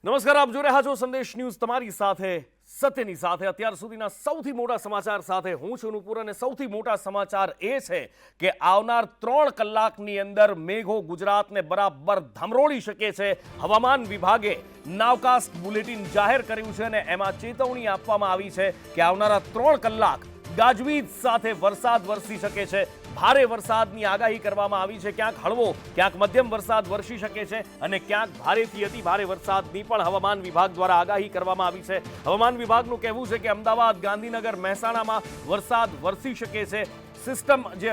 નમસ્કાર, આપ જોઈ રહ્યા છો સંદેશ ન્યૂઝ, તમારી સાથે સત્યની સાથે અત્યાર સુધીના સૌથી મોટા સમાચાર સાથે હું છું નુપુર અને સૌથી મોટા સમાચાર એ છે કે આવનાર 3 કલાકની અંદર મેઘો ગુજરાતને બરાબર ધમરોળી શકે છે। હવામાન વિભાગે નાવકાસ્ટ બુલેટિન જાહેર કર્યું છે અને એમાં ચેતવણી આપવામાં આવી છે કે આવનારા 3 કલાક ગાજવીજ સાથે વરસાદ વરસી શકે છે। ભારે વરસાદની આગાહી કરવામાં આવી છે। ક્યાંક હળવો ક્યાંક મધ્યમ વરસાદ વરસી શકે છે અને ક્યાંક ભારેથી અતિ ભારે વરસાદની પણ હવામાન વિભાગ દ્વારા આગાહી કરવામાં આવી છે। હવામાન વિભાગનું કહેવું છે કે અમદાવાદ, ગાંધીનગર, મહેસાણામાં વરસાદ વરસી શકે છે। સિસ્ટમ જે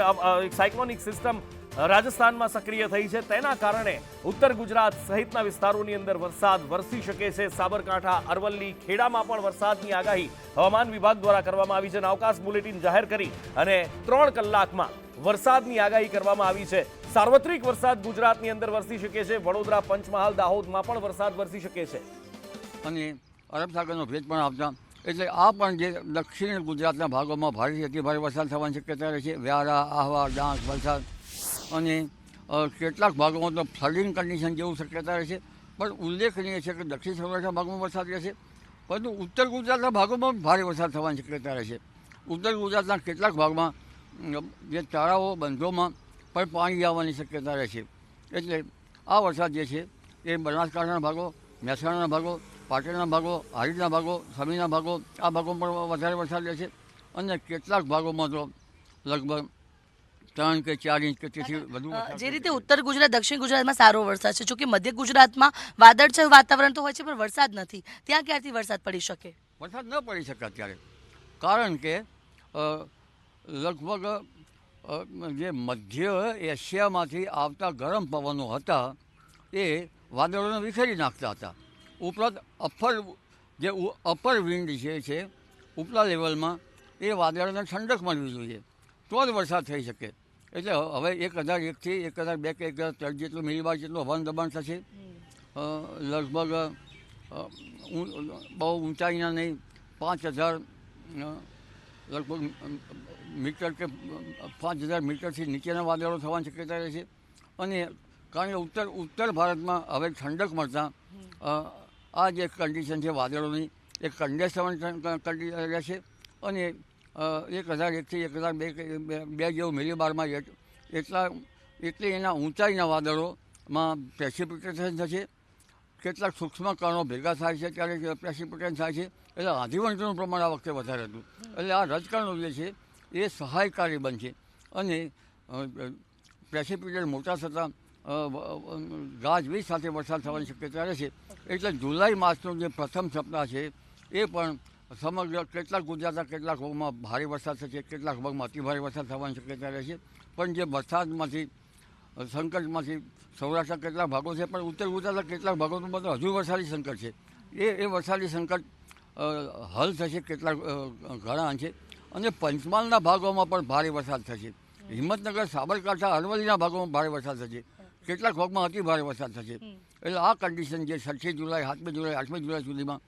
સાયક્લોનિક સિસ્ટમ રાજસ્થાનમાં સક્રિય થઈ છે તેના કારણે ઉત્તર ગુજરાત સહિતના વિસ્તારોની અંદર વરસાદ વરસી શકે છે। સાબરકાંઠા, અરવલ્લી, ખેડામાં પણ વરસાદની આગાહી હવામાન વિભાગ દ્વારા કરવામાં આવી છે। નાવકાસ્ટ બુલેટિન જાહેર કરી અને 3 કલાકમાં વરસાદની આગાહી કરવામાં આવી છે। સાર્વત્રિક વરસાદ ગુજરાતની અંદર વરસી શકે છે। વડોદરા, પંચમહાલ, દાહોદમાં પણ વરસાદ વરસી શકે છે અને અરબ સાગરનો ભેજ પણ આવતા એટલે આ પણ જે દક્ષિણ ગુજરાતના ભાગોમાં ભારેથી અતિ ભારે વરસાદ થવાની શક્યતા રહે છે। વ્યારા, આહવા, ડાંગ, વલસાડ અને કેટલાક ભાગોમાં તો ફ્લડિંગ કન્ડિશન જેવું શક્યતા રહેશે। પણ ઉલ્લેખનીય છે કે દક્ષિણ સૌરાષ્ટ્રના ભાગોમાં વરસાદ રહેશે, પરંતુ ઉત્તર ગુજરાતના ભાગોમાં ભારે વરસાદ થવાની શક્યતા રહેશે। ઉત્તર ગુજરાતના કેટલાક ભાગમાં જે તળાવો, બંધોમાં પણ પાણી આવવાની શક્યતા રહેશે। એટલે આ વરસાદ જે છે એ બનાસકાંઠાના ભાગો, મહેસાણાના ભાગો, પાટણના ભાગો, હારીજના ભાગો, સમીના ભાગો, આ ભાગોમાં પણ વધારે વરસાદ રહેશે અને કેટલાક ભાગોમાં તો લગભગ 3 કે 4 ઇંચ કે તેથી વધુ। જે રીતે ઉત્તર ગુજરાત, દક્ષિણ ગુજરાતમાં સારો વરસાદ છે, જોકે મધ્ય ગુજરાતમાં વાદળછાયું વાતાવરણ તો હોય છે પણ વરસાદ નથી, ત્યાં ક્યારથી વરસાદ પડી શકે? વરસાદ ન પડી શકે અત્યારે, કારણ કે લગભગ જે મધ્ય એશિયામાંથી આવતા ગરમ પવનો હતા એ વાદળોને વિખેરી નાખતા હતા। ઉપરાંત અપર વિન્ડ જે છે ઉપલા લેવલમાં એ વાદળોને ઠંડક મળવી જોઈએ તો જ વરસાદ થઈ શકે। એટલે હવે 1001થી 1002 કે 1003 જેટલું મિલીબાર જેટલું હવાનું દબાણ થશે। લગભગ બહુ ઊંચાઈના નહીં, 5000 લગભગ મીટર કે 5000 મીટરથી નીચેના વાદળો થવાની શક્યતા રહેશે। અને કારણ કે ઉત્તર ભારતમાં હવે ઠંડક મળતા આ જે કન્ડિશન છે વાદળોની એ કન્ડેન્સેશન રહેશે અને 1001થી 1002 જેવું મિલીબારમાં એટલે એના ઊંચાઈના વાદળોમાં પ્રેસિપિટેશન થશે। કેટલાક સૂક્ષ્મ કણો ભેગા થાય છે ત્યારે પ્રેસિપિટેશન થાય છે, એટલે આંધીવંટનું પ્રમાણ આ વખતે વધારે હતું। એટલે આ રજકણો જે છે એ સહાયકારી બનશે અને પ્રેસિપિટેશન મોટા થતાં ગાજવીજ સાથે વરસાદ થવાની શક્યતા રહેશે। એટલે જુલાઈ માસનું જે પ્રથમ સપ્તાહ છે એ પણ સમગ્ર કેટલાક ગુજરાતના કેટલાક ભાગમાં ભારે વરસાદ થશે, કેટલાક ભાગમાં અતિ ભારે વરસાદ થવાની શક્યતા રહેશે। પણ જે વરસાદમાંથી સંકટમાંથી સૌરાષ્ટ્રના કેટલાક ભાગો છે પણ ઉત્તર ગુજરાતના કેટલાક ભાગોનું બધું હજુ વરસાદી સંકટ છે, એ વરસાદી સંકટ હલ થશે કેટલાક ઘણા અંશે। અને પંચમહાલના ભાગોમાં પણ ભારે વરસાદ થશે। હિંમતનગર, સાબરકાંઠા, અરવલ્લીના ભાગોમાં ભારે વરસાદ થશે, કેટલાક ભાગમાં અતિ ભારે વરસાદ થશે। એટલે આ કન્ડિશન જે 6મી જુલાઈ, 7મી જુલાઈ, 8મી જુલાઈ સુધીમાં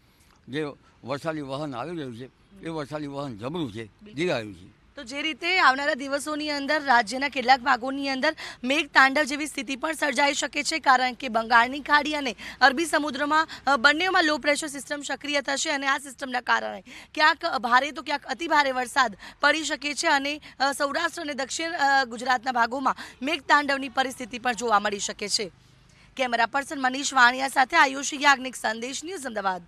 જે વરસાદી વહન આવી રહ્યું છે એ વરસાદી વહન જબરું છે, દીધાયું છે। તો જે રીતે આવનારા દિવસોની અંદર રાજ્યના કેટલાક ભાગોની અંદર મેઘ તાંડવ જેવી સ્થિતિ પણ સર્જાઈ શકે છે, કારણ કે બંગાળની ખાડી અને અરબી સમુદ્રમાં બંનેમાં લો પ્રેશર સિસ્ટમ સક્રિય થશે અને આ સિસ્ટમના કારણે ક્યાંક ભારે તો ક્યાંક અતિ ભારે વરસાદ પડી શકે છે અને સૌરાષ્ટ્ર અને દક્ષિણ ગુજરાતના ભાગોમાં મેઘ તાંડવની પરિસ્થિતિ પણ જોવા મળી શકે છે। કેમેરા પર્સન મનીષ વાણિયા સાથે આયુષી યાજ્ઞિક, સંદેશ ન્યૂઝ, અમદાવાદ।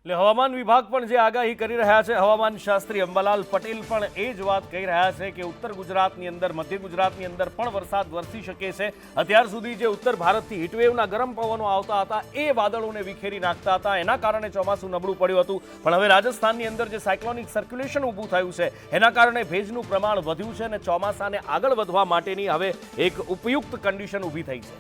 એટલે હવામાન વિભાગ પણ જે આગાહી કરી રહ્યા છે, હવામાન શાસ્ત્રી અંબાલાલ પટેલ પણ એ જ વાત કહી રહ્યા છે કે ઉત્તર ગુજરાતની અંદર, મધ્ય ગુજરાતની અંદર પણ વરસાદ વરસી શકે છે। અત્યાર સુધી જે ઉત્તર ભારતથી હીટવેવના ગરમ પવનો આવતા હતા એ વાદળોને વિખેરી નાખતા હતા, એના કારણે ચોમાસું નબળું પડ્યું હતું। પણ હવે રાજસ્થાનની અંદર જે સાયક્લોનિક સર્ક્યુલેશન ઊભું થયું છે એના કારણે ભેજનું પ્રમાણ વધ્યું છે અને ચોમાસાને આગળ વધવા માટેની હવે એક ઉપયુક્ત કન્ડિશન ઊભી થઈ છે।